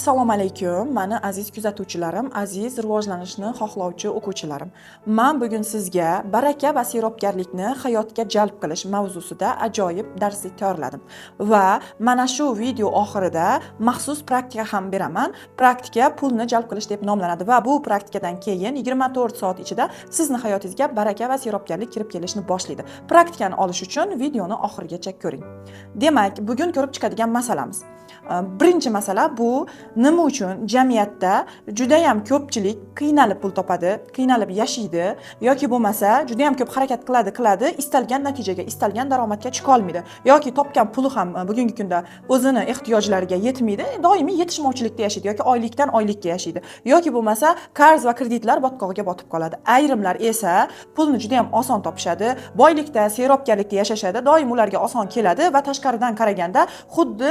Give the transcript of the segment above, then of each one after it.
Assalomu alaykum, mani aziz kuzatuvchilarim, aziz rivojlanishni xohlovchi o'quvchilarim. Men bugun sizga baraka va siyropgarlikni hayotga jalb qilish mavzusida ajoyib darslik tayyorladim. Va mana shu video oxirida maxsus praktika ham beraman. Praktika pulni jalb qilish deb nomlanadi va bu praktikadan keyin 24 soat ichida sizni hayotingizga baraka va siyropgarlik kirib kelishni boshlaydi. Praktikani olish uchun videoni oxirigacha ko'ring. Demak, bugun ko'rib chiqadigan masalamiz. Birinchi masala bu nima uchun jamiyatda juda ham ko'pchilik qiynalib pul topadi, qiynalib yashaydi yoki bo'lmasa juda ham ko'p harakat qiladi, istalgan natijaga, istalgan daromadga chiqa olmaydi yoki topgan puli ham bugungi kunda o'zini ehtiyojlariga yetmaydi, doimiy yetishmovchilikda yashaydi yoki oylikdan oylikka yashaydi yoki bo'lmasa qarz va kreditlar botqog'iga botib qoladi. Ayrimlar esa pulni juda ham oson topishadi, boylikda, siyropgarlikda yashashadi, doim ularga oson keladi va tashqaridan qaraganda xuddi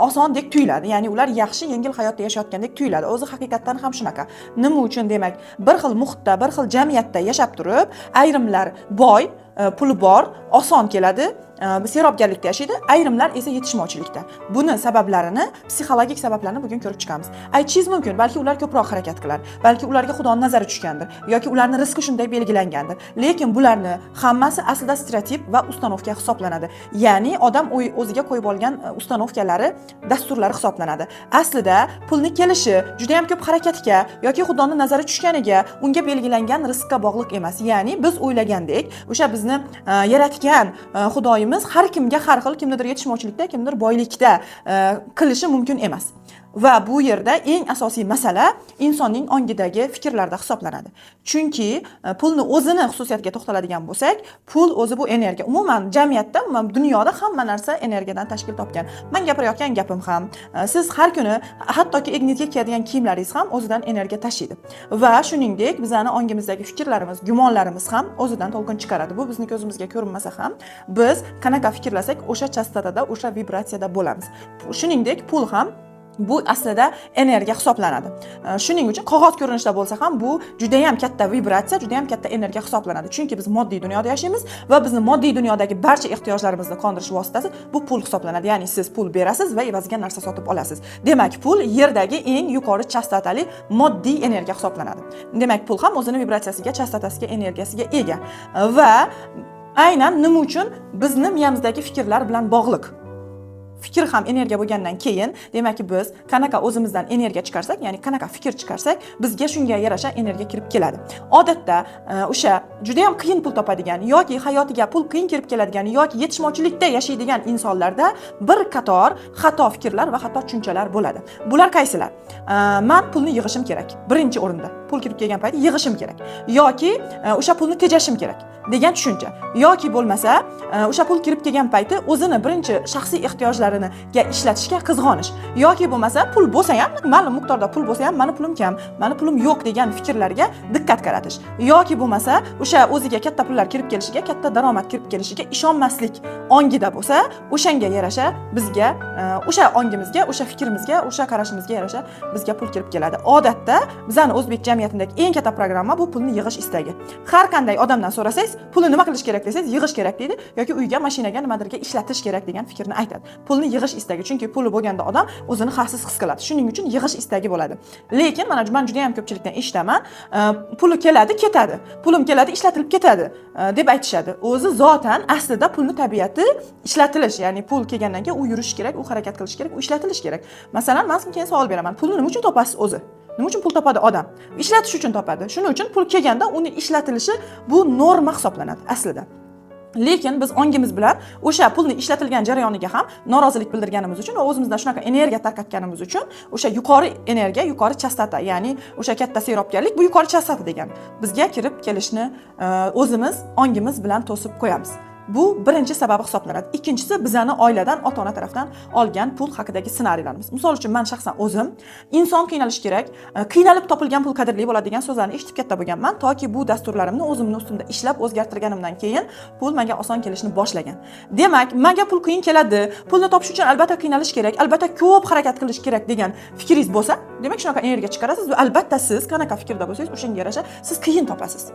osondek tuyuladi. Ya'ni ular yaxshi, yengil hayotda yashayotgandek tuyuladi. O'zi haqiqatan ham shunaqa. Nima uchun demak, bir xil muhitda, bir xil jamiyatda yashab turib, ayrimlar boy, puli bor, oson keladi, siyropgarlikda yashaydi, ayrimlar esa yetishmovchilikda. Buni sabablarini, psixologik sabablarini bugun ko'rib chiqamiz. Aytishingiz mumkin, balki ular ko'proq harakat qilar, balki ularga Xudoning nazari tushgandir yoki ularning rizqi shunday belgilangandir. Lekin bularni hammasi aslida stereotip va ustanovka hisoblanadi. Ya'ni odam o'ziga qo'yib olgan ustanovkalari, dasturlari hisoblanadi. Aslida pulni kelishi juda ham ko'p harakatga yoki Xudoning nazari tushganiga, unga belgilangan rizqqa bog'liq emas. Ya'ni biz o'ylagandek, o'sha bizni yaratgan Xudoyim har kimga har xil, kimnidir yetishmovchilikda, kimnidir boylikda qilishi mumkin emas. Va bu yerda eng asosiy masala insonning ongidagi fikrlarda hisoblanadi. Chunki pulni o'zini xususiyatiga to'xtaladigan bo'lsak, pul o'zi bu energiya. Umuman jamiyatda, dunyoda hamma narsa energiyadan tashkil topgan. Men gapirayotgan gapim ham, siz har kuni hattoki egningizga kiyadigan kiyimlaringiz ham o'zidan energiya tashiydi. Va shuningdek, bizning ongimizdagi fikrlarimiz, gumonlarimiz ham o'zidan to'lqin chiqaradi. Bu bizning ko'zimizga ko'rinmasa ham, biz qanaqa fikrlasak, o'sha chastotada, o'sha vibratsiyada bo'lamiz. Shuningdek, pul ham bu aslida energiya hisoblanadi. Shuning uchun qog'oz ko'rinishda bo'lsa ham bu juda ham katta vibratsiya, juda ham katta energiya hisoblanadi. Chunki biz moddiy dunyoda yashaymiz va bizning moddiy dunyodagi barcha ehtiyojlarimizni qondirish vositasi bu pul hisoblanadi. Ya'ni siz pul berasiz va evaziga narsa sotib olasiz. Demak, pul yerdagi eng yuqori chastotali moddiy energiya hisoblanadi. Demak, pul ham o'zining vibratsiyasiga, chastotasiga, energiyasiga ega. Va aynan nima uchun bizni miyamizdagi fikrlar bilan bog'liq. Fikr ham energiya bo'lgandan keyin, demakki biz qanaqa o'zimizdan energiya chiqarsak, ya'ni qanaqa fikr chiqarsak, bizga shunga yarasha energiya kirib keladi. Odatda o'sha juda ham qiyin pul topadigan yoki hayotiga pul qiyin kirib keladigan yoki yetishmovchilikda yashaydigan insonlarda bir qator xato fikrlar va xato tushunchalar bo'ladi. Bular qaysilar? Men pulni yig'ishim kerak. Birinchi o'rinda pul kirib kelgan paytda yig'ishim kerak yoki o'sha pulni tejashim kerak degan tushuncha yoki bo'lmasa o'sha pul kirib kelgan payti o'zini birinchi shaxsiy ehtiyojlarini ishlatishga qizg'onish yoki bo'lmasa pul bo'lsa ham, ma'lum miqdorda pul bo'lsa ham meni pulim kam, meni pulim yo'q degan fikrlarga diqqat qaratish yoki bo'lmasa o'sha o'ziga katta pullar kirib kelishiga, katta daromad kirib kelishiga ishonmaslik ongida bo'lsa, o'shanga yarasha bizga, o'sha ongimizga, o'sha fikrimizga, o'sha qarashimizga yarasha bizga pul kirib keladi. Odatda bizning o'zbek jamiyatidagi eng katta programma bu pulni yig'ish istagi. Har qanday odamdan so'rasangiz, pulni nima qilish kerak desangiz, yig'ish kerak deydi yoki uyga, mashinaga nimadirga ishlatish kerak degan fikrni aytadi. Pulni yig'ish istagi, chunki puli bo'lganda odam o'zini xavfsiz his qiladi. Shuning uchun yig'ish istagi bo'ladi. Lekin men juda ham ko'pchilikdan eshitaman, puli keladi, ketadi. Pulim keladi, ishlatilib ketadi deb aytishadi. O'zi zotan aslida pulni tabiati ishlatilish, ya'ni pul kelgandan keyin u yurish kerak, u harakat qilish kerak, u ishlatilish kerak. Masalan, men sizga savol beraman. Pulni nima uchun topasiz o'zi? Nima uchun pul topadi odam? Ishlatish uchun topadi. Shuning uchun pul kelganda uni ishlatilishi bu norma hisoblanadi aslida. Lekin biz ongimiz bilan o'sha pulni ishlatilgan jarayoniga ham norozilik bildirganimiz uchun va o'zimizdan shunaqa energiya tarqatganimiz uchun o'sha yuqori energiya, yuqori chastota, ya'ni o'sha katta siyropgarlik bu yuqori chastota degan bizga kirib kelishni o'zimiz ongimiz bilan to'sib qo'yamiz. Bu birinchi sababi hisoblanadi. Ikkinchisi bizani oiladan, ota-ona tarafdan olgan pul haqidagi ssenariylarimiz. Misol uchun men shaxsan o'zim inson qiynalishi kerak, qiynalib topilgan pul qadrli bo'ladi degan so'zlarni eshitib katta bo'lganman, toki bu dasturlarimni o'zimning ustimda ishlab o'zgartirganimdan keyin pul menga oson kelishni boshlagan. Demak, menga pul qiyin keladi, pulni topish uchun albatta qiynalish kerak, albatta ko'p harakat qilish kerak degan fikringiz bo'lsa, demak shunaqa energiya chiqarasiz va albatta siz qanaqa fikrda bo'lsangiz, o'shanga yarasha siz qiyin topasiz.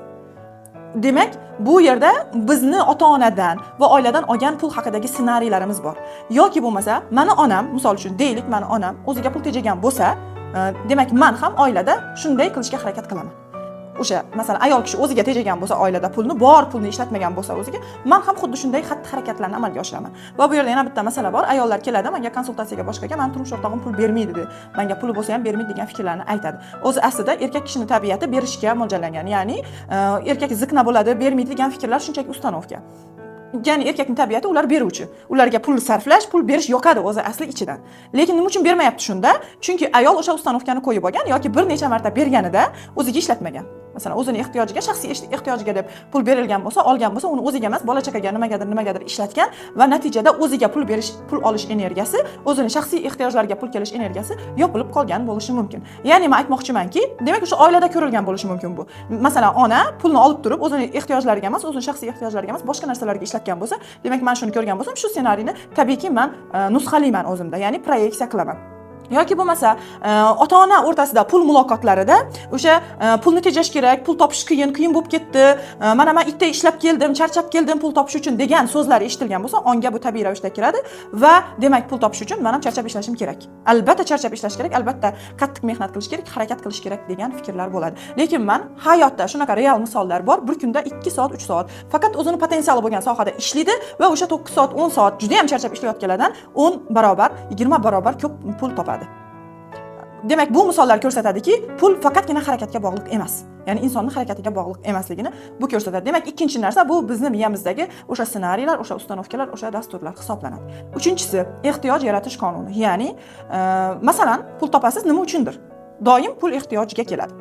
Demak, bu yerda bizni ota-onadan va oiladan olgan pul haqidagi ssenariylarimiz bor. Yoki bo'lmasa, meni onam, misol uchun deylik, meni onam o'ziga pul tejagan bo'lsa, Demak, men ham oilada shunday qilishga harakat qilaman. O'sha, masalan, ayol kishi o'ziga tejagan bo'lsa, oilada pulni ishlatmagan bo'lsa o'ziga, men ham xuddi shunday xatti-harakatlarni amalga oshiraman. Va bu yerda yana bitta masala bor. Ayollar keladi, menga konsultatsiyaga boshqaga, men turmush o'rtog'im pul bermaydi dedi. Menga puli bo'lsa ham bermaydi degan fikrlarni aytadi. O'zi aslida erkak kishining tabiati berishga mo'ljallangan. Ya'ni, erkak zikna bo'ladi, bermaydi degan fikrlar shunchaki ustanovka. Ya'ni erkakning tabiati ular beruvchi. Ularga pul sarflash, pul berish yoqadi o'zi asli ichidan. Lekin nima uchun bermayapti shunda? Chunki ayol o'sha ustanovkani qo'yib olgan yoki bir necha marta berganida o'ziga ishlatmagan. Masalan, o'zining ehtiyojiga, shaxsiy ehtiyojiga deb pul berilgan bo'lsa, olgan bo'lsa, uni o'ziga emas, bola-chaqaga nimagadir ishlatgan va natijada o'ziga pul olish energiyasi, o'zining shaxsiy ehtiyojlariga pul kelish energiyasi yopilib qolgan bo'lishi mumkin. Ya'ni men aytmoqchimanki, demak o'sha oilada ko'rilgan bo'lishi mumkin bu. Masalan, ona pulni olib turib, o'zining ehtiyojlariga emas, o'zining shaxsiy ehtiyojlariga emas, boshqa narsalarga ishlatgan bo'lsa, demak men shuni ko'rgan bo'lsam, shu ssenariyni tabiiyki men nusxalayman o'zimda, ya'ni proyeksiya qilaman. Yoki bo'lmasa, ota-ona o'rtasida pul muloqotlarida o'sha pulni tejash kerak, pul topish qiyin bo'lib ketdi. Mana men itday ishlab keldim, charchab keldim pul topish uchun degan so'zlar eshitilgan bo'lsa, onga bu tabiiy ravishda kiradi va demak pul topish uchun men ham charchab ishlashim kerak. Albatta charchab ishlash kerak, albatta qattiq mehnat qilish kerak, harakat qilish kerak degan fikrlar bo'ladi. Lekin men hayotda shunaqa real misollar bor. Bir kunda 2 soat, 3 soat faqat o'zini potensiali bo'lgan sohada ishlaydi va o'sha 9 soat, 10 soat juda ham charchab ishlayotganlardan 10 barobar, 20 barobar ko'p pul topadi. Demak, bu misollar ko'rsatadiki, pul faqatgina harakatga bog'liq emas. Ya'ni insonning harakatiga bog'liq emasligini bu ko'rsatadi. Demak, ikkinchi narsa bu bizning miyamizdagi o'sha ssenariylar, o'sha ustanovkalar, o'sha dasturlar hisoblanadi. Uchinchisi, ehtiyoj yaratish qonuni. Ya'ni, masalan, pul topasiz nima uchundir? Doim pul ehtiyojiga keladi.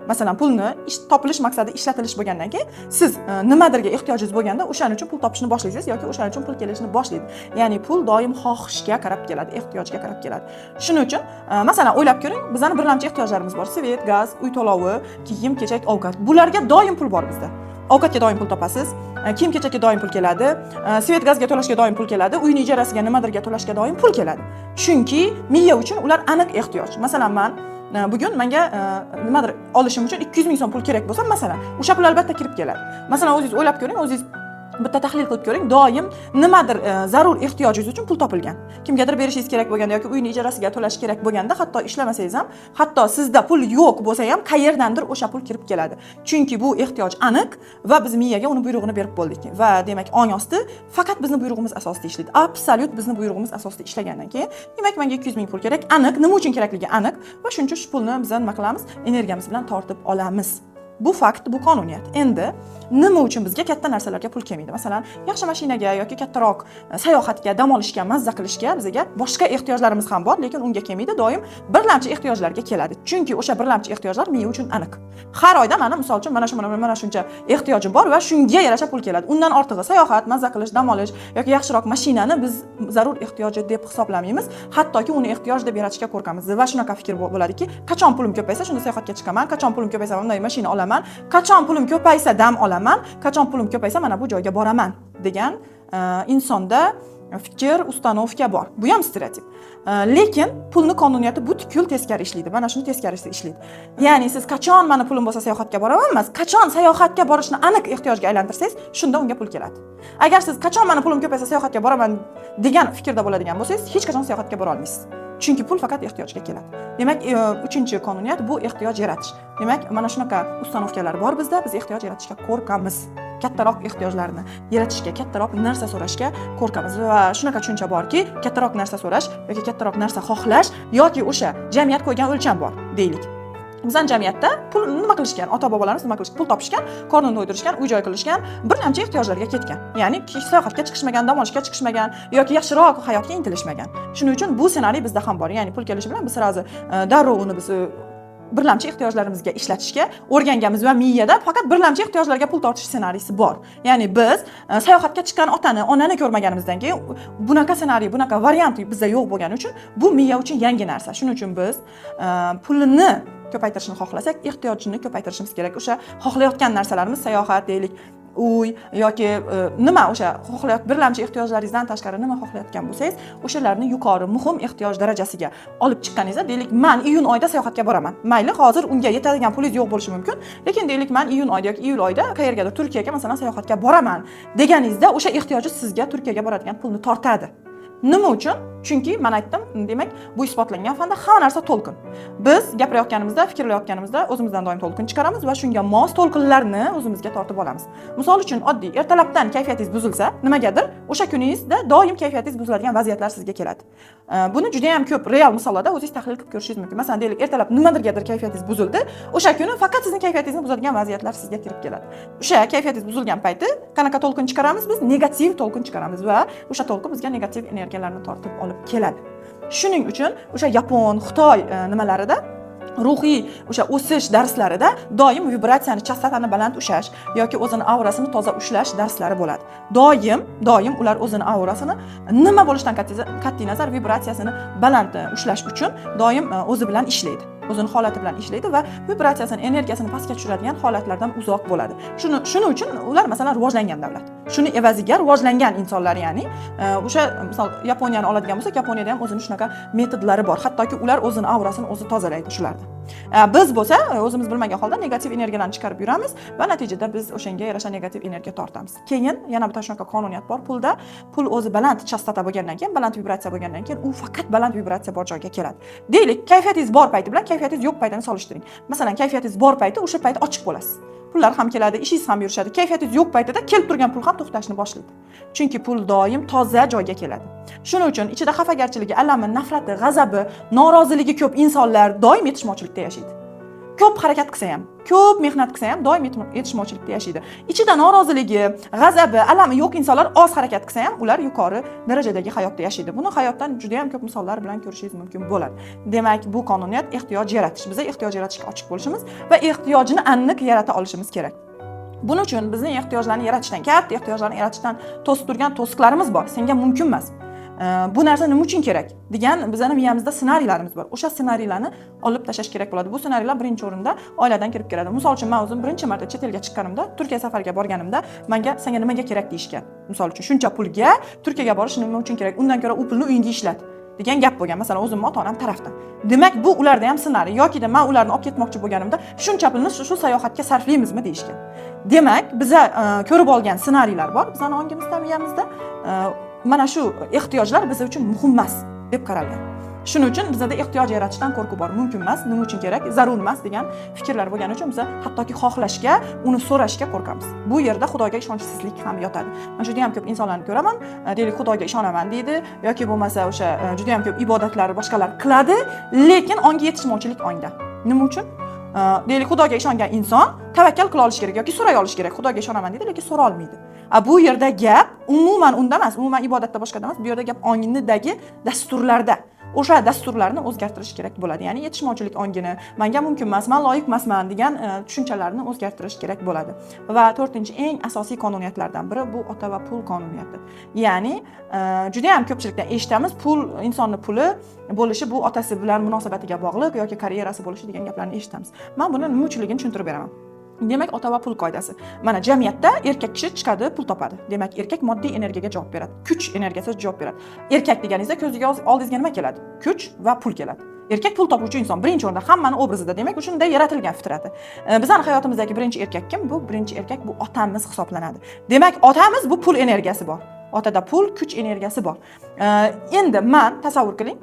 Masalan, pulni topilish maqsadida ishlatilish bo'lgandan keyin siz nimadirga ehtiyojingiz bo'lganda o'shaning uchun pul topishni boshlaysiz yoki o'shaning uchun pul kelishini boshlaydi. Ya'ni pul doim xohishga qarab keladi, ehtiyojga qarab keladi. Shuning uchun, masalan, o'ylab ko'ring, bizning birlamchi ehtiyojlarimiz bor: svet, gaz, uy to'lovi, kiyim, kechak, ovqat. Bularga doim pul bor bizda. Ovqatga doim pul topasiz, kiyim kechakka doim pul keladi, svet gazga to'lashga doim pul keladi, uyning ijarasiga nimadirga to'lashga doim pul keladi. Chunki miya uchun ular aniq ehtiyoj. Masalan, men bugun menga nimadir olishim uchun 200 ming so'm pul kerak bo'lsa, masalan, o'sha pul albatta kirib keladi. Masalan, o'zingiz o'ylab ko'ring, o'zingiz bitta tahlil qilib ko'ring, doim nimadir zarur ehtiyojingiz uchun pul topilgan. Kimgadir berishingiz kerak bo'lganda yoki uyning ijarasiga to'lash kerak bo'lganda, hatto ishlamasangiz ham, hatto sizda pul yo'q bo'lsa ham, qayerdandir o'sha pul kirib keladi. Chunki bu ehtiyoj aniq va biz miyaga uni buyrug'ini berib bo'ldik. Va demak, ong osti faqat bizning buyrug'imiz asosida ishlaydi. Absolyut bizning buyrug'imiz asosida ishlagandan keyin, demak, menga 200 ming pul kerak, aniq, nima uchun kerakligi aniq va shuncha shu pulni biz nima qilamiz? Energiyamiz bilan tortib olamiz. Bu fakt, bu qonuniyat. Endi nima uchun bizga katta narsalarga pul kelmaydi? Masalan, yaxshi mashinaga yoki kattaroq sayohatga, dam olishga, mazza qilishga bizga boshqa ehtiyojlarimiz ham bor, lekin unga kelmaydi. Doim birlamchi ehtiyojlarga keladi. Chunki o'sha birlamchi ehtiyojlar miya uchun aniq. Har oyda mana misol uchun mana shuncha ehtiyojim bor va shunga yarasha pul keladi. Undan ortig'i sayohat, mazza qilish, dam olish yoki yaxshiroq mashinani biz zarur ehtiyoji deb hisoblamaymiz. Hattoki uni ehtiyoj deb yaratishga qo'rqamiz va shunaqa fikr bo'ladiki, qachon pulim ko'paysa shunda sayohatga chiqaman, qachon pulim ko'paysa bunday mashina olaman, qachon pulim ko'paysa dam olaman, qachon pulim ko'paysa mana bu joyga boraman degan insonda fikr, ustanovka bor. Bu ham stereotip. Lekin pulni qonuniyati butkul teskari ishlaydi. Mana shuni teskarisi ishlaydi. Ya'ni siz qachon mana pulim bo'lsa sayohatga boraman emas, qachon sayohatga borishni aniq ehtiyojga aylantirsangiz, shunda unga pul keladi. Agar siz qachon mana pulim ko'paysa sayohatga boraman degan fikrda bo'ladigan bo'lsangiz, hech qachon sayohatga bora olmaysiz. Chunki pul faqat ehtiyojga keladi. Demak, uchinchi qonuniyat bu ehtiyoj yaratish. Demak, mana shunaqa ustanovkalar bor bizda, biz ehtiyoj yaratishga qo'rqamiz. Kattaroq ehtiyojlarni yaratishga, kattaroq narsa so'rashga qo'rqamiz va shunaqa tushuncha borki, kattaroq narsa so'rash yoki kattaroq narsa xohlash yoki o'sha jamiyat qo'ygan o'lcham bor, deylik. Bizning jamiyatda pul nima qilishgan? Ota-bobolarimiz nima qilishgan? Pul topishgan, qornini to'ydirishgan, uy-joy qilishgan, birlamchi ehtiyojlarga ketgan. Ya'ni sayohatga chiqishmagan, dam olishga chiqishmagan yoki yaxshiroq hayotga intilishmagan. Shuning uchun bu ssenariy bizda ham bor. Ya'ni pul kelishi bilan biz sirazi darrov uni biz birlamchi ehtiyojlarimizga ishlatishga o'rganganmiz va miyada faqat birlamchi ehtiyojlarga pul tortish ssenariysi bor. Ya'ni biz sayohatga chiqqan onani ko'rmaganimizdan keyin bunaqa ssenariy, bunaqa variant bizda yo'q bo'lgani uchun bu miya uchun yangi narsa. Shuning uchun biz pulni ko'paytirishni xohlasak, ehtiyojni ko'paytirishimiz kerak. O'sha xohlayotgan narsalarimiz sayohat deylik, uy yoki nima o'sha birlamchi ehtiyojlaringizdan tashqari nima xohlayotgan bo'lsangiz, o'shalarni yuqori muhim ehtiyoj darajasiga olib chiqqaningizda, deylik, men iyun oyida sayohatga boraman. Mayli, hozir unga yetadigan pulingiz yo'q bo'lishi mumkin, lekin deylik, men iyun oyida yoki iyul oyida qayergadir Turkiyaga masalan sayohatga boraman deganingizda, o'sha ehtiyojingiz sizga Turkiyaga boradigan pulni tortadi. Nima uchun? Chunki men aytdim, demak, bu isbotlangan fanda hamma narsa to'lqin. Biz gapirayotganimizda, fikrlayotganimizda o'zimizdan doim to'lqin chiqaramiz va shunga mos to'lqinlarni o'zimizga tortib olamiz. Misol uchun, oddiy ertalabdan kayfiyatingiz buzilsa, nimagadir o'sha kuningizda doim kayfiyatingiz buziladigan vaziyatlar sizga keladi. Buni juda ham ko'p real misollarda o'zingiz tahlil qilib ko'rishingiz mumkin. Masalan, deylik, ertalab nimadirgadir kayfiyatingiz buzildi, o'sha kuni faqat sizning kayfiyatingizni buzadigan vaziyatlar sizga kirib keladi. O'sha kayfiyatingiz buzilgan payti qanaqa to'lqin chiqaramiz? Biz negativ to'lqin chiqaramiz va o'sha to'lqin bizga negativ energiyalarni tortib olib keladi. Shuning uchun o'sha Yapon, Xitoy nimalarida ruhiy o'sha o'sish darslarida doim vibratsiyani, chastotani baland ushlash yoki o'zini aurasini toza ushlash darslari bo'ladi. Doim ular o'zini aurasini nima bo'lishidan qat'iy nazar vibratsiyasini baland ushlash uchun doim o'zi bilan ishlaydi. O'zini holati bilan ishlaydi va vibratsiyasini, energiyasini pastga tushiradigan holatlardan uzoq bo'ladi. Shuning uchun ular masalan rivojlangan davlat. Shuni evaziga rivojlangan insonlar, ya'ni o'sha misol Yaponiyani oladigan bo'lsak, Yaponiyada ham o'zining shunaqa metodlari bor. Hattoki ular o'zini aurasini o'zi tozalaydi shularda. Biz bo'lsa o'zimiz bilmagan holda negativ energiyalarni chiqarib yuramiz va natijada biz o'shanga yarasha negativ energiya tortamiz. Keyin yana bitta shunaqa qonuniyat bor pulda. Pul o'zi baland chastota bo'lgandan keyin, baland vibratsiya bo'lgandan keyin u faqat baland vibratsiya bor joyga keladi. Deylik, kayfiyatingiz bor payti bilan kayfiyatingiz yo'q paytini solishtiring. Masalan, kayfiyatingiz bor payti o'sha payt ochiq bo'lasiz. Pullar ham keladi, ishingiz ham yurishadi. Kayfiyatingiz yo'q paytida kelib turgan pul ham to'xtashni boshlaydi. Chunki pul doim toza joyga keladi. Shuning uchun ichida xafagarchiligi, alami, nafrati, g'azabi, noroziligi ko'p insonlar doim yetishmovchilikda yashaydi. Ko'p harakat qilsa ham, ko'p mehnat qilsa ham doim yetishmovchilikda yashaydi. Ichida noroziligi, g'azabi, alami yo'q insonlar oz harakat qilsa ham ular yuqori darajadagi hayotda yashaydi. Buni hayotdan juda ham ko'p misollar bilan ko'rishingiz mumkin bo'ladi. Demak, bu qonuniyat ehtiyoj yaratish. Biz ehtiyoj yaratishga ochiq bo'lishimiz va ehtiyojni aniq yarata olishimiz kerak. Buning uchun bizning ehtiyojlarni yaratishdan, katta ehtiyojlarni yaratishdan to'sib turgan to'siqlarimiz bor. Senga mumkin emas. Bu narsa nima uchun kerak degan bizning miyamizda ssenariylarimiz bor. O'sha ssenariylarni olib tashlash kerak bo'ladi. Bu ssenariylar birinchi o'rinda oiladan kirib keladi. Misol uchun, men o'zim birinchi marta chet elga chiqqanimda, Turkiya safariga borganimda, menga senga nimaga kerak deyishgan. Misol uchun, shuncha pulga Turkiyaga borish nima uchun kerak? Undan ko'ra u pulni uyingda ishlat degan gap bo'lgan. Masalan, o'zimning ota-onam tarafdan. Demak, bu ularda ham ssenariy yoki men ularni olib ketmoqchi bo'lganimda, shuncha pulni shu sayohatga sarflaymizmi deyishgan. Demak, biza ko'rib olgan ssenariylar bor bizning ongimizda, miyamizda. Mana shu ehtiyojlar biz uchun muhim emas deb qaralgan. Shuning uchun bizda ehtiyoj yaratishdan qo'rquv bor. Mumkin emas, nima uchun kerak, zarur emas degan fikrlar bo'lgani uchun biz hattoki xohlashga, uni so'rashga qo'rqamiz. Bu yerda Xudoga ishonchsizlik ham yotadi. Men juda ham ko'p insonlarni ko'raman, deylik Xudoga ishonaman deydi yoki bo'lmasa o'sha juda ham ko'p ibodatlar boshqalar qiladi, lekin onga yetishmovchilik ongda. Nima uchun? Deylik, Xudoga ishongan inson tavakkal qila olish kerak yoki so'ray olish kerak. Xudoga ishonaman deydi, lekin so'ra olmaydi. Bu yerda gap umuman unda emas, umuman ibodatda boshqada emas. Bu yerda gap onginidagi dasturlarda. O'sha dasturlarni o'zgartirish kerak bo'ladi. Ya'ni yetishmovchilik ongini, menga mumkin emas, men loyiq emasman degan tushunchalarni o'zgartirish kerak bo'ladi. Va 4-chi eng asosiy qonuniyatlardan biri bu ota va pul qonuniyati. Ya'ni juda ham ko'pchilikdan eshitamiz, pul, insonning puli bo'lishi bu otasi bilan munosabatiga bog'liq yoki karyerasi bo'lishi degan gaplarni eshitamiz. Men buni nima uchunligini tushuntirib beraman. Demak, ota va pul qoidasi. Mana jamiyatda erkak kishi chiqadi, pul topadi. Demak, erkak moddiy energiyaga javob beradi. Kuch energiyasiga javob beradi. Erkak deganingizda ko'zingizga oldingizga nima keladi? Kuch va pul keladi. Erkak pul topuvchi inson birinchi o'rinda hammani obrazida. Demak, u shunday yaratilgan fitrati. Bizning hayotimizdagi birinchi erkak kim? Bu birinchi erkak bu otamiz hisoblanadi. Demak, otamiz bu pul energiyasi bor. Otada pul, kuch energiyasi bor. Endi men tasavvur qiling,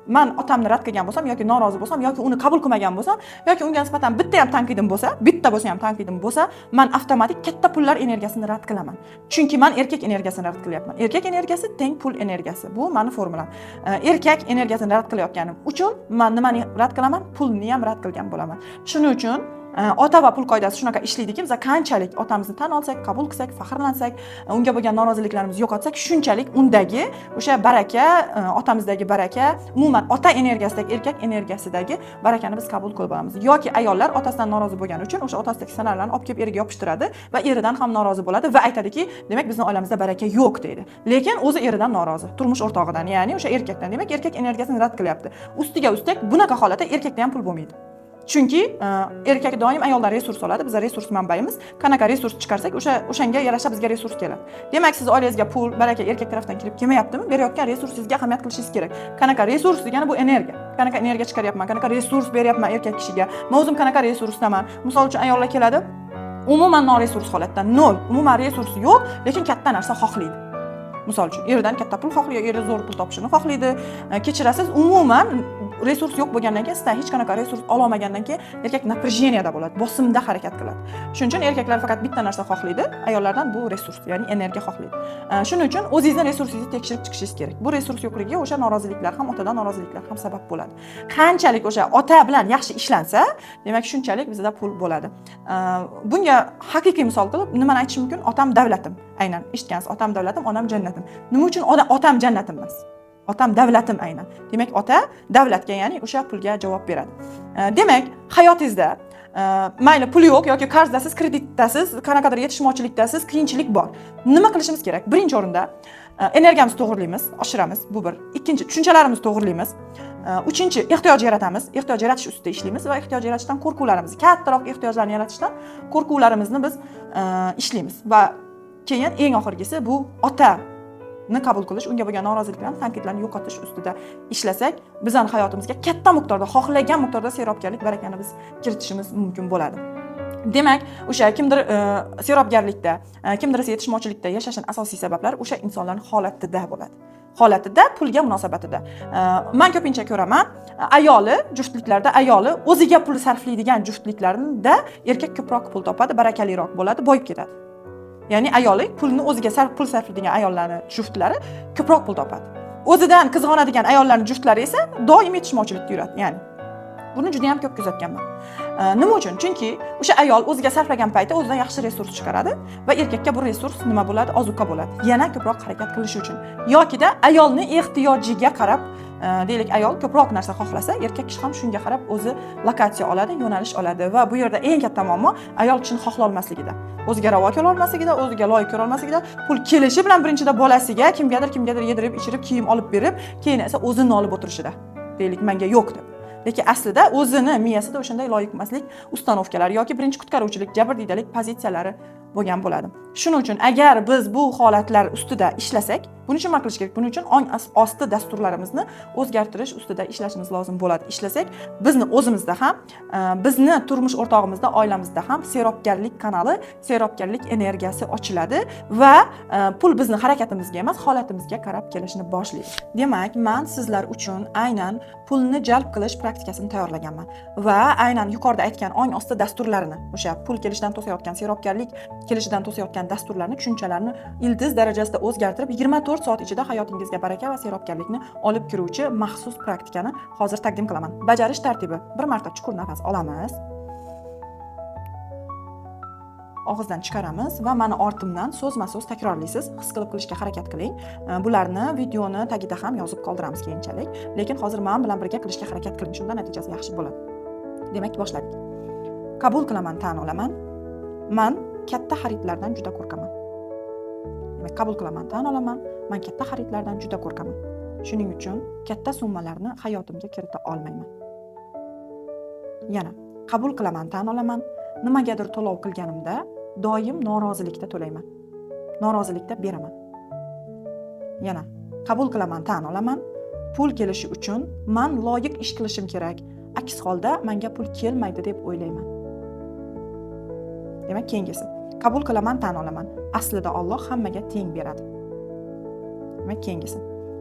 men otamni rad qilgan bo'lsam yoki norozi bo'lsam yoki uni qabul qilmagan bo'lsam yoki unga nisbatan bitta ham tanqidim bo'lsa, men avtomatik katta pullar energiyasini rad qilaman. Chunki men erkak energiyasini rad qilyapman. Erkak energiyasi teng pul energiyasi. Bu meni formulam. Erkak energiyasini rad qilayotganim uchun men nimani rad qilaman? Pulni ham rad qilgan bo'laman. Shuning uchun ota va pul qoidasi shunaqa ishlaydiki, biz qanchalik otamizni tan olsak, qabul qilsak, faxrlansak, unga bo'lgan noroziliklarimizni yo'qotsak, shunchalik undagi o'sha baraka, otamizdagi baraka, umuman ota energiyasidagi, erkak energiyasidagi barakani biz qabul qilib olamiz. Yoki ayollar otasidan norozi bo'lgani uchun o'sha otasidagi ssenariylarni olib kelib eriga yopishtiradi va eridan ham norozi bo'ladi va aytadiki, demak bizning oilamizda baraka yo'q deydi. Lekin o'zi eridan norozi, turmush o'rtog'idan, ya'ni o'sha erkakdan. Demak, erkak energiyasini rad qilyapti. Ustiga ustak bunaqa holatda erkakda ham pul bo'lmaydi. Chunki erkak doim ayollar resurs oladi, biz resurs manbayimiz. Qanaqa resurs chiqarsak, o'shanga yarasha bizga resurs keladi. Demak, siz oilangizga pul, baraka erkak tarafdan kelib kelmayaptimi? Berayotgan resursingizga ahamiyat qilishingiz kerak. Qanaqa resurs degani bu energiya. Qanaqa energiya chiqaryapman, qanaqa resurs beryapman erkak kishiga. Men o'zim qanaqa resursdaman. Misol uchun ayollar keladi, umuman noresurs holatda, nol, umuman resursi yo'q, lekin katta narsa xohlaydi. Misol uchun, eridan katta pul xohlaydi, eri zo'r pul topishini xohlaydi. Kechirasiz, umuman resurs yo'q bo'lgandan keyin, sizdan hech qanaqa resurs ola olmagandan keyin erkak напряженияda bo'ladi, bosimda harakat qiladi. Shuning uchun erkaklar faqat bitta narsa xohlaydi, ayollardan bu resurs, ya'ni energiya xohlaydi. Shuning uchun o'zingizni resursingizni tekshirib chiqishingiz kerak. Bu resurs yo'qligiga o'sha noroziliklar ham, otadan noroziliklar ham sabab bo'ladi. Qanchalik o'sha ota bilan yaxshi ishlansa, demak shunchalik bizda pul bo'ladi. Bunga haqiqiy misol qilib nimani aytish mumkin? Otam davlatim. Aynan eshitgansiz, otam davlatim, onam jannatim. Nima uchun otam jannatim emas? Otam davlatim aynan. Demak, ota davlatga, ya'ni o'sha pulga javob beradi. Demak, hayotingizda mayli pul yo'q yoki qarzdasiz, kreditdasiz, qanaqadir yetishmovchilikdasiz, qiyinchilik bor. Nima qilishimiz kerak? Birinchi o'rinda energiyamizni to'g'rilaymiz, oshiramiz, bu bir. Ikkinchi, tushunchalarimizni to'g'rilaymiz. Uchinchi, ehtiyoj yaratamiz. Ehtiyoj yaratish ustida ishlaymiz va ehtiyoj yaratishdan qo'rquvlarimizni, kattaroq ehtiyojlarni yaratishdan qo'rquvlarimizni biz ishlaymiz va keyin eng oxirgisi bu otani qabul qilish, unga bo'lgan noroziliklarni, tanqidlarni yo'qotish ustida ishlasak, bizning hayotimizga katta miqdorda, xohlagan miqdorda serobgarlik, barakani biz kiritishimiz mumkin bo'ladi. Demak, o'sha kimdir serobgarlikda, kimdir esa yetishmovchilikda yashashning asosiy sabablari o'sha insonlarning holatida bo'ladi. Holatida, pulga munosabatida. Men ko'pincha ko'raman, juftliklarda ayoli o'ziga pul sarflaydigan juftliklarda erkak ko'proq pul topadi, barakaliroq bo'ladi, boyib ketadi. Ya'ni ayoli pulni o'ziga pul sarflaydigan ayollarning juftlari ko'proq pul topadi. O'zidan qizg'onadigan ayollarning juftlari esa doim yetishmovchilikda yuradi. Ya'ni buni juda ham ko'p kuzatganman. Nima uchun? Chunki o'sha ayol o'ziga sarflagan paytda o'zidan yaxshi resurs chiqaradi va erkakka bu resurs nima bo'ladi? Ozuqa bo'ladi. Yana ko'proq harakat qilish uchun. Yokida ayolning ehtiyojiga qarab, deylik ayol ko'proq narsa xohlasa, erkak kishi ham shunga qarab o'zi lokatsiya oladi, yo'nalish oladi va bu yerda eng katta muammo ayol kishini xohla olmasligida. O'ziga ravo ko'ra olmasligida, o'ziga loyiq ko'ra olmasligida, pul kelishi bilan birinchida bolasiga kimgadir yedirib, ichirib, kiyim olib berib, keyin esa o'zini olib o'tirishida. Deylik, menga yo'q deb. Lekin aslida o'zini miyasida o'shanday loyiq emaslik ustanovkalari yoki birinchi qutqaruvchilik, jabrdiydalik pozitsiyalari bo'lgan bo'ladi. Shuning uchun agar biz bu holatlar ustida ishlasak, buning uchun nima qilish kerak? Buning uchun ong osti dasturlarimizni o'zgartirish ustida ishlashimiz lozim bo'ladi. Ishlasak, bizni o'zimizda ham, bizni turmush o'rtog'imizda, oilamizda ham serobgarlik kanali, serobgarlik energiyasi ochiladi va pul bizni harakatimizga emas, holatimizga qarab kelishni boshlaydi. Demak, men sizlar uchun aynan pulni jalb qilish praktikasini tayyorlaganman va aynan yuqorida aytgan ong osti dasturlarini, o'sha pul kelishidan to'sayotgan, serobgarlik kelishidan to'sayotgan dasturlarni, tushunchalarni ildiz darajasida o'zgartirib 24 soat ichida hayotingizga baraka va serobgarlikni olib kiruvchi maxsus praktikani hozir taqdim qilaman. Bajarish tartibi: bir marta chuqur nafas olamiz, og'izdan chiqaramiz va meni ortimdan so'zma-so'z takrorlaysiz. His qilib qilishga harakat qiling. Bularni videoni tagida ham yozib qoldiramiz keyinchalik, lekin hozir men bilan birga qilishga harakat qiling, shunda natijasi yaxshi bo'ladi. Demak, boshladik. Qabul qilaman, tan olaman. Men katta xaridlardan juda qo'rqaman. Demak, qabul qilaman, tan olaman. Men katta xaridlardan juda qo'rqaman. Shuning uchun katta summalarni hayotimga kirita olmayman. Yana, qabul qilaman, tan olaman. Nimagadir to'lov qilganimda doim norozilikda to'layman. Norozilikda beraman. Yana, qabul qilaman, tan olaman. Pul kelishi uchun men loyiq ish qilishim kerak. Aks holda menga pul kelmaydi deb o'ylayman. Demak, keyingisi. Qabul qilaman, tan olaman. Aslida Alloh hammaga teng beradi. Demak, keyingisi.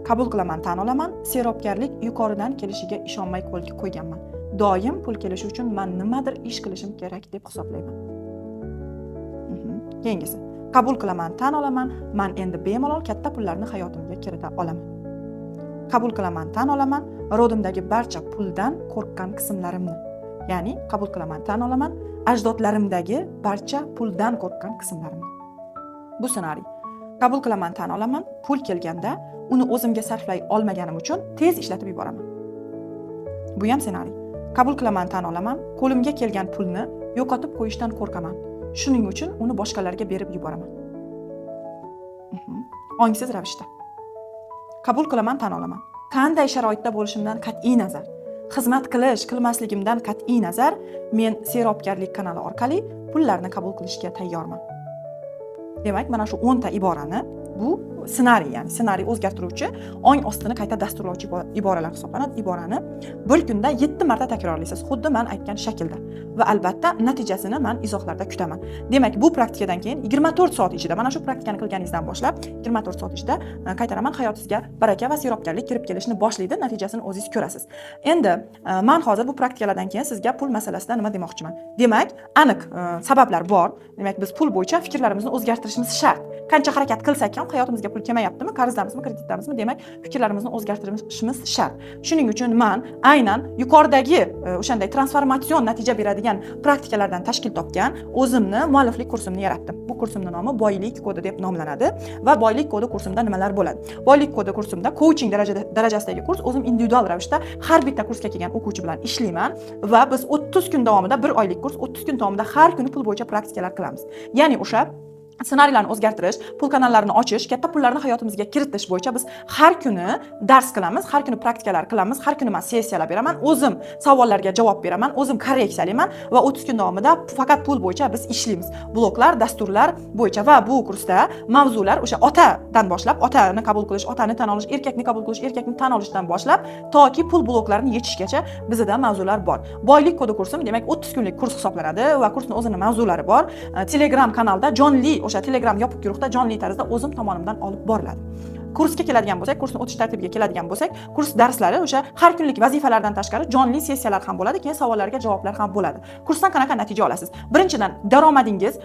Qabul qilaman, tan olaman. Serobgarlik yuqoridan kelishiga ishonmay qo'lga qo'yganman. Doim pul kelishi uchun men nimadir ish qilishim kerak deb hisoblayman. Keyingisi. Qabul qilaman, tan olaman. Men endi bemalol katta pullarni hayotimga kirita olaman. Qabul qilaman, tan olaman. Rodimdagi barcha puldan qo'rqqan qismlarimni, ya'ni qabul qilaman, tan olaman. Ajdodlarimdagi barcha puldan qo'rqqan qismlarimni. Bu ssenariy. Qabul qilaman, tan olaman. Pul kelganda uni o'zimga sarflay olmaganim uchun tez ishlatib yuboraman. Bu ham ssenariy. Qabul qilaman, tan olaman. Qo'limga kelgan pulni yo'qotib qo'yishdan qo'rqaman. Shuning uchun uni boshqalarga berib yuboraman. Ongsiz ravishda. Qabul qilaman, tan olaman. Qanday sharoitda bo'lishimdan qat'iy nazar, xizmat qilmasligimdan qat'iy nazar, men serobgarlik kanali orqali pullarni qabul qilishga tayyorman. Demak, mana shu 10 ta iborani bu ssenariy, ya'ni ssenariy o'zgartiruvchi, ong ostini qayta dasturlovchi iboralar hisoblanadi. Iborani bir kunda 7 marta takrorlaysiz, xuddi men aytgan shaklda. Va albatta natijasini men izohlarda kutaman. Demak, bu praktikadan keyin 24 soat ichida, mana shu praktikani qilganingizdan boshlab 24 soat ichida qaytaraman, hayotingizga baraka va serobgarlik kirib kelishni boshlaydi, natijasini o'zingiz ko'rasiz. Endi men hozir bu praktikalardan keyin sizga pul masalasida nima demoqchiman. Demak, aniq sabablar bor. Demak, biz pul bo'yicha fikrlarimizni o'zgartirishimiz shart. Qancha harakat qilsak ham hayotimizga pul kelmayaptimi, qarzdamizmi, kreditdamizmi, demak, fikrlarimizni o'zgartirishimiz shart. Shuning uchun men aynan yuqoridagi o'shanday transformatsion natija beradigan praktikalardan tashkil topgan o'zimni mualliflik kursimni yaratdim. Bu kursimning nomi Boylik kodi deb nomlanadi va Boylik kodi kursimda nimalar bo'ladi? Boylik kodi kursimda coaching darajasidagi kurs, o'zim individual ravishda har bitta kursga kelgan o'quvchi bilan ishlayman va biz 30 kun davomida, 1 oylik kurs, 30 kun davomida har kuni pul bo'yicha praktikalar qilamiz. Ya'ni o'sha ssenariylarni o'zgartirish, pul kanallarini ochish, katta pullarni hayotimizga kiritish bo'yicha biz har kuni dars qilamiz, har kuni praktikalar qilamiz, har kuni men sessiyalar beraman, o'zim savollarga javob beraman, o'zim korreksiyalayman va 30 kun davomida faqat pul bo'yicha biz ishlaymiz. Bloklar, dasturlar bo'yicha va bu kursda mavzular o'sha otadan boshlab, otani qabul qilish, otani tan olish, erkakni qabul qilish, erkakni tan olishdan boshlab toki pul bloklarini yechishgacha bizda mavzular bor. Boylik kodi kursim, demak 30 kunlik kurs hisoblanadi va kursning o'zining mavzulari bor. Telegram kanalda jonli o'sha Telegram yopiq guruhda jonli tarzda o'zim tomonimdan olib boriladi. Kursga keladigan bo'lsak, kursni o'tish tartibiga keladigan bo'lsak, kurs darslari o'sha har kunlik vazifalardan tashqari jonli sessiyalar ham bo'ladi, keyin savollarga javoblar ham bo'ladi. Kursdan qanaqa natija olasiz? Birinchidan, daromadingiz,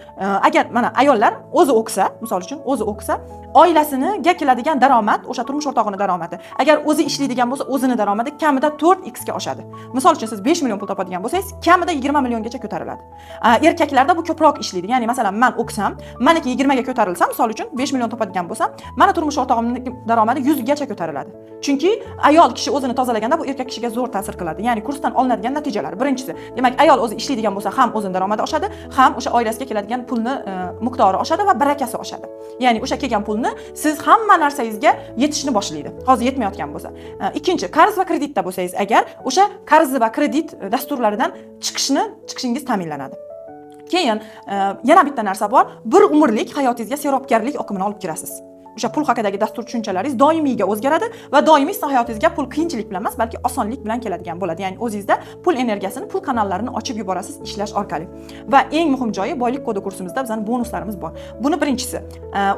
agar mana ayollar o'zi o'qisa, misol uchun o'zi o'qisa, oilasiga keladigan daromad, o'sha turmush o'rtog'ining daromadi, agar o'zi ishlaydigan bo'lsa, o'zining daromadi kamida 4x ga oshadi. Misol uchun siz 5 million pul topadigan bo'lsangiz, kamida 20 milliongacha ko'tariladi. Erkaklarda bu ko'proq ishlaydi. Ya'ni masalan, men o'qsam, meniki 20 ga ko'tarilsa, misol uchun 5 million topadigan bo'lsam, mana turmush o'rtog'im daromadi 100 gacha ko'tariladi. Chunki ayol kishi o'zini tozalaganda bu erkak kishiga zo'r ta'sir qiladi. Ya'ni kursdan olinadigan natijalar. Birinchisi, demak, ayol o'zi ishlaydigan bo'lsa, ham o'zining daromadi oshadi, ham o'sha oilasiga keladigan pulni miqdori oshadi va barakasi oshadi. Ya'ni o'sha kelgan pulni siz hamma narsangizga yetishni boshlaydi. Hozir yetmayotgan bo'lsa. Ikkinchi, qarz va kreditda bo'lsangiz, agar o'sha qarz va kredit dasturlaridan chiqishingiz ta'minlanadi. Keyin yana bitta narsa bor. Bir umrlik hayotingizga serobgarlik oqimini olib kirasiz. O'sha pul haqidagi dastur tushunchalaringiz doimiyga o'zgaradi va doimiy sizning hayotingizga pul qiyinchilik bilan emas, balki osonlik bilan keladigan bo'ladi. Ya'ni o'zingizda pul energiyasini, pul kanallarini ochib yuborasiz ishlash orqali. Va eng muhim joyi, boylik kodi kursimizda bizning bonuslarimiz bor. Buni birinchisi,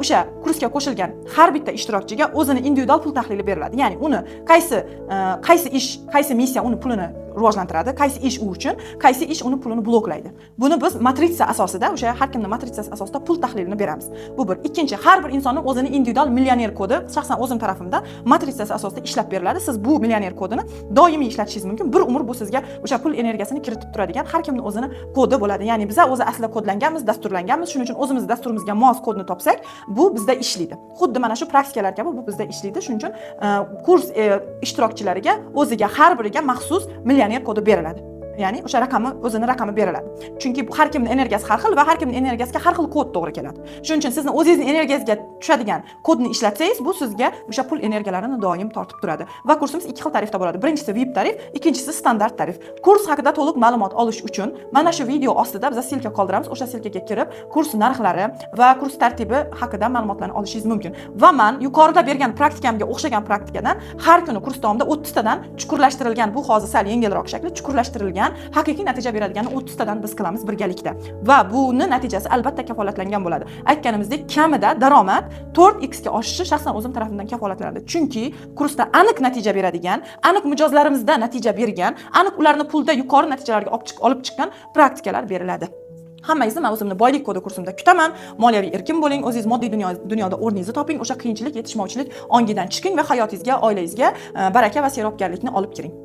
o'sha kursga qo'shilgan har bitta ishtirokchiga o'zini individual pul tahlili beriladi. Ya'ni uni qaysi ish, qaysi missiya uni pulini rivojlantiradi, qaysi ish u uchun, qaysi ish uni pulini bloklaydi. Buni biz matritsa asosida, o'sha har kimning matritsasi asosida pul tahlilini beramiz. Bu bir. Ikkinchi, har bir insonning o'zini individual millioner kodi shaxsan o'zim tarafimdan matritsasi asosida ishlab beriladi. Siz bu millioner kodini doimiy ishlatishingiz mumkin. Bir umr bu sizga o'sha pul energiyasini kiritib turadigan har kimning o'zini kodi bo'ladi. Ya'ni biz o'zi aslida kodlanganmiz, dasturlanganmiz. Shuning uchun o'zimiz dasturimizga mos kodni topsak, bu bizda ishlaydi. Xuddi mana shu praktikalar kabi bu bizda ishlaydi. Shuning uchun kurs ishtirokchilariga o'ziga har biriga maxsus millioner kodi beriladi. Ya'ni o'sha o'zining raqami beriladi. Chunki har kimning energiyasi har xil va har kimning energiyasiga har xil kod to'g'ri keladi. Shuning uchun sizning o'zingizning energiyangizga tushadigan kodni ishlatsangiz, bu sizga o'sha pul energiyalarini doim tortib turadi. Va kursimiz ikki xil tarifda bo'ladi. Birinchisi VIP tarif, ikkinchisi standart tarif. Kurs haqida to'liq ma'lumot olish uchun mana shu video ostida biz silka qoldiramiz. O'sha silkaga kirib, kurs narxlari va kurs tartibi haqida ma'lumotlarni olishingiz mumkin. Va men yuqorida bergan praktikamga o'xshagan praktikadan har kuni kurs davomida 30 tadan chuqurlashtirilgan, bu hozir sal yengilroq shakli, chuqurlashtirilgan haqiqiy natija beradigan 30 tadan biz qilamiz birgalikda. Va buni natijasi albatta kafolatlangan bo'ladi. Aytganimizdek, kamida daromad 4x ga oshishi shaxsan o'zim tarafimdan kafolatlanadi. Chunki kursda aniq natija beradigan, aniq mijozlarimizda natija bergan, aniq ularni pulda yuqori natijalarga olib chiqqan praktikalar beriladi. Hammangizni men o'zimni boylik kodi kursimda kutaman. Moliyaviy erkin bo'ling, o'zingiz moddiy dunyoda o'rningizni toping, o'sha qiyinchilik, yetishmovchilik ongidan chiqing va hayotingizga, oilangizga baraka va serobgarlikni olib kiring.